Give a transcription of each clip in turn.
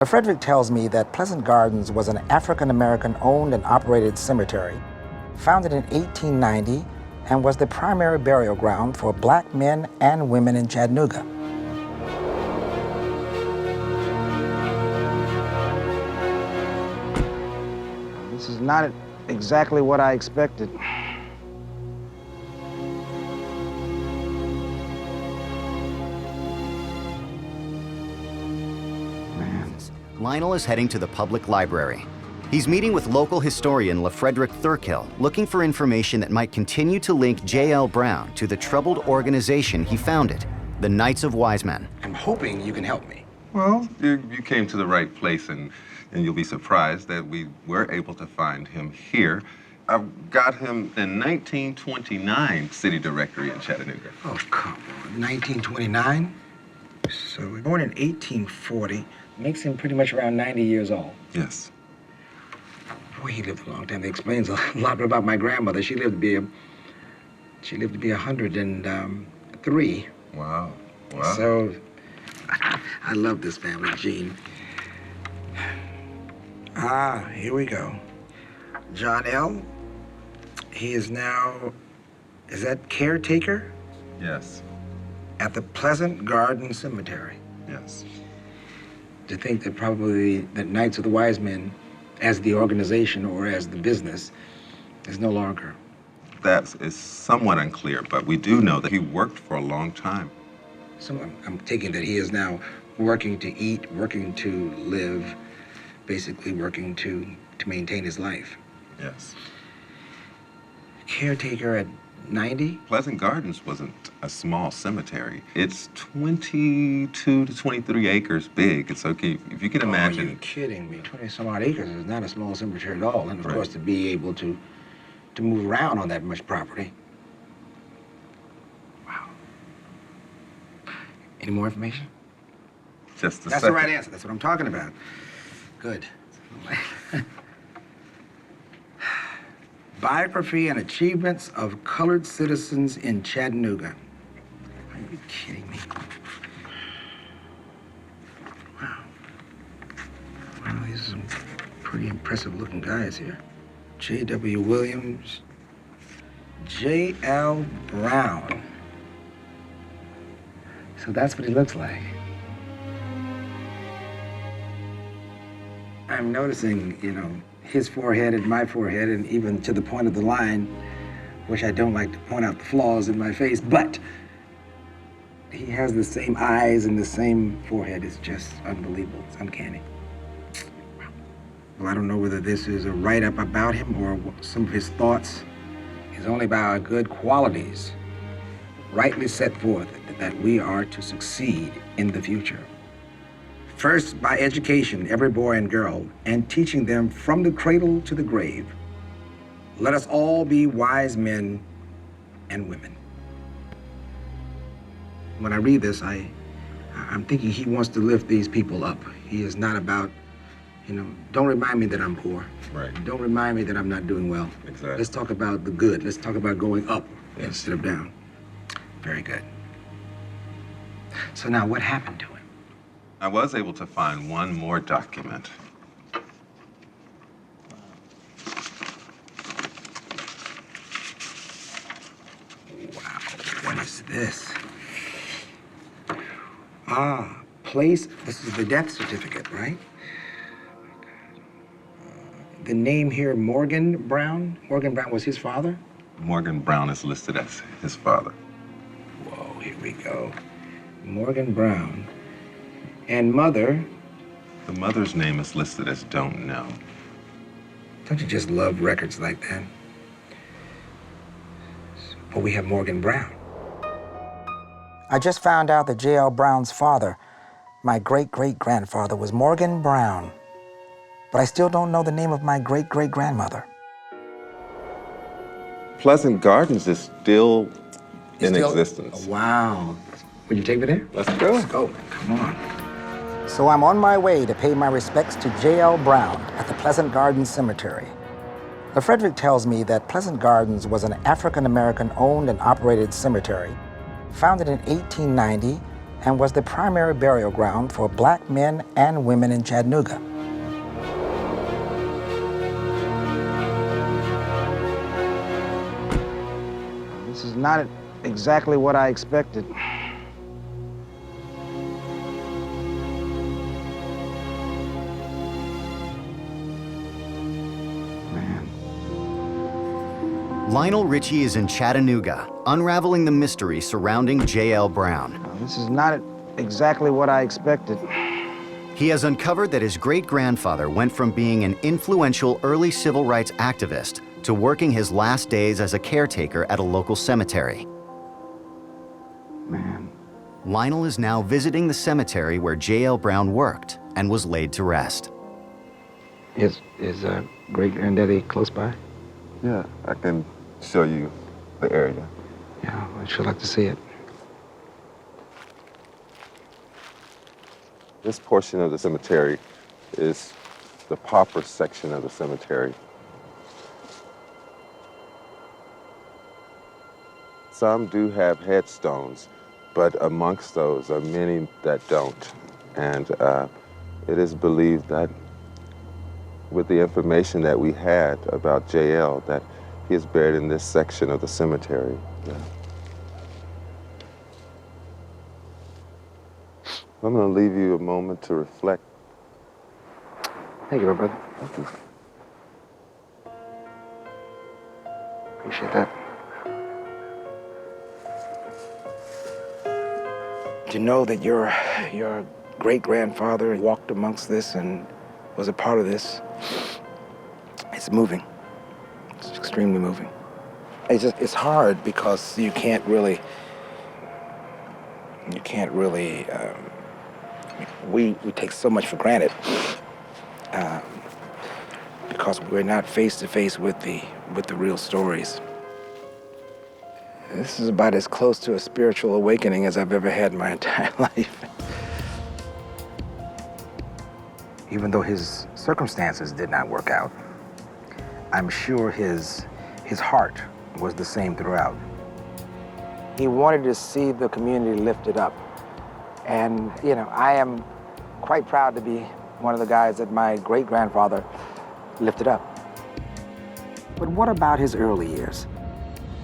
Frederick tells me that Pleasant Gardens was an African-American owned and operated cemetery, founded in 1890, and was the primary burial ground for black men and women in Chattanooga. This is not exactly what I expected. Lionel is heading to the public library. He's meeting with local historian LaFrederick Thurkill, looking for information that might continue to link J.L. Brown to the troubled organization he founded, the Knights of Wise Men. I'm hoping you can help me. Well, you came to the right place, and you'll be surprised that we were able to find him here. I've got him in 1929 city directory in Chattanooga. Oh, come on, 1929? So we're born in 1840. Makes him pretty much around 90 years old. Yes. Boy, he lived a long time. That explains a lot about my grandmother. She lived to be 103. Wow. Wow. So, I love this family, Gene. Here we go. John L. He is now, is that caretaker? Yes. At the Pleasant Garden Cemetery. Yes. To think that probably the Knights of the Wise Men, as the organization or as the business, is no longer. That is somewhat unclear, but we do know that he worked for a long time. So I'm taking that he is now working to eat, working to live, basically working to maintain his life. Yes. Caretaker at 90? Pleasant Gardens wasn't a small cemetery. It's 22 to 23 acres big. It's okay if you can imagine. Oh, you're kidding me. 20-some-odd acres is not a small cemetery at all. And of course, to be able to move around on that much property. Wow. Any more information? Just a That's second. the right answer. That's what I'm talking about. Good. Biography and achievements of colored citizens in Chattanooga. Are you kidding me? Wow. Wow, these are some pretty impressive looking guys here. J.W. Williams, J.L. Brown. So that's what he looks like. I'm noticing, his forehead and my forehead, and even to the point of the line, which I don't like to point out the flaws in my face, but he has the same eyes and the same forehead. It's just unbelievable. It's uncanny. Well, I don't know whether this is a write-up about him or some of his thoughts. His only by our good qualities, rightly set forth that we are to succeed in the future. First, by education, every boy and girl, and teaching them from the cradle to the grave. Let us all be wise men and women. When I read this, I'm thinking he wants to lift these people up. He is not about, don't remind me that I'm poor. Right. Don't remind me that I'm not doing well. Exactly. Let's talk about the good. Let's talk about going up instead of down. Very good. So now what happened to him? I was able to find one more document. Wow, what is this? Place, this is the death certificate, right? The name here, Morgan Brown? Morgan Brown was his father? Morgan Brown is listed as his father. Whoa, here we go. Morgan Brown. And mother? The mother's name is listed as don't know. Don't you just love records like that? But we have Morgan Brown. I just found out that J.L. Brown's father, my great-great-grandfather, was Morgan Brown. But I still don't know the name of my great-great-grandmother. Pleasant Gardens is still in existence. Oh, wow. Would you take me there? Let's go. Let's go, man. Come on. So I'm on my way to pay my respects to J.L. Brown at the Pleasant Gardens Cemetery. Frederick tells me that Pleasant Gardens was an African-American owned and operated cemetery, founded in 1890, and was the primary burial ground for black men and women in Chattanooga. This is not exactly what I expected. Man. Lionel Richie is in Chattanooga, unraveling the mystery surrounding J.L. Brown. This is not exactly what I expected. He has uncovered that his great-grandfather went from being an influential early civil rights activist to working his last days as a caretaker at a local cemetery. Man. Lionel is now visiting the cemetery where J.L. Brown worked and was laid to rest. Is great-granddaddy close by? Yeah, I can show you the area. Yeah, I'd sure like to see it. This portion of the cemetery is the pauper section of the cemetery. Some do have headstones, but amongst those are many that don't. And it is believed that with the information that we had about JL, that he is buried in this section of the cemetery. Yeah. I'm going to leave you a moment to reflect. Thank you, my brother. Thank you. Appreciate that. To know that your great-grandfather walked amongst this and was a part of this, it's moving. It's extremely moving. It's hard because you can't really, we take so much for granted because we're not face to face with the real stories. This is about as close to a spiritual awakening as I've ever had in my entire life. Even though his circumstances did not work out, I'm sure his heart was the same throughout. He wanted to see the community lifted up. And, you know, I am quite proud to be one of the guys that my great-grandfather lifted up. But what about his early years?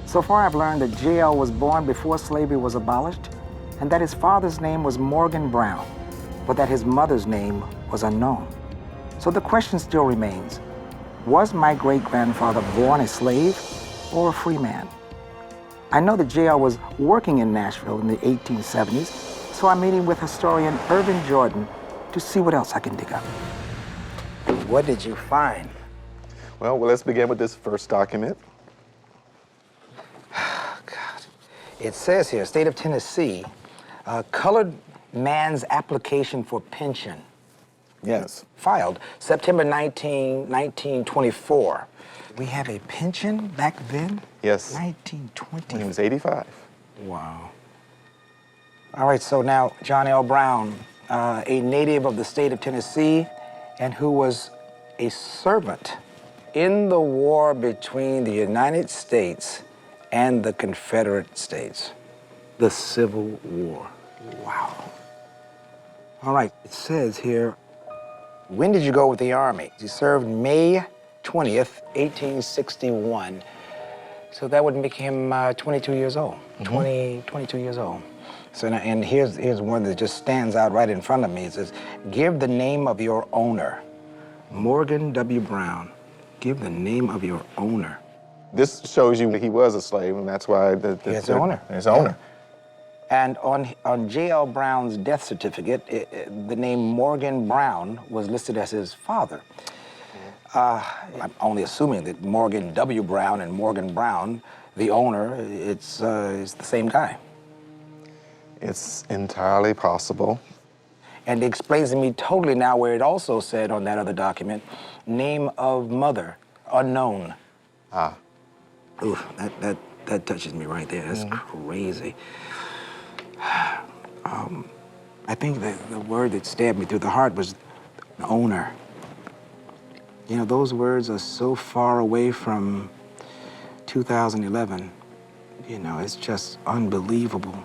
So far, I've learned that J.L. was born before slavery was abolished, and that his father's name was Morgan Brown, but that his mother's name was unknown. So the question still remains, was my great-grandfather born a slave or a free man? I know that J.L. was working in Nashville in the 1870s, so I'm meeting with historian Irvin Jordan to see what else I can dig up. What did you find? Well, let's begin with this first document. God. It says here, state of Tennessee, colored man's application for pension. Yes. Filed September 19, 1924. We have a pension back then? Yes. 1920. He was 85. Wow. All right, so now John L. Brown, a native of the state of Tennessee and who was a servant in the war between the United States and the Confederate States, the Civil War. Wow. All right, it says here, when did you go with the Army? You served May 20th, 1861. So that would make him 22 years old, 22 years old. So now, and here's one that just stands out right in front of me. It says, give the name of your owner. Morgan W. Brown, give the name of your owner. This shows you he was a slave, and that's why His owner. His owner. And on J.L. Brown's death certificate, the name Morgan Brown was listed as his father. I'm only assuming that Morgan W. Brown and Morgan Brown, the owner, it's the same guy. It's entirely possible. And it explains to me totally now where it also said on that other document, name of mother, unknown. Ah. Ooh, that touches me right there. That's crazy. I think the word that stabbed me through the heart was owner. You know, those words are so far away from 2011. You know, it's just unbelievable.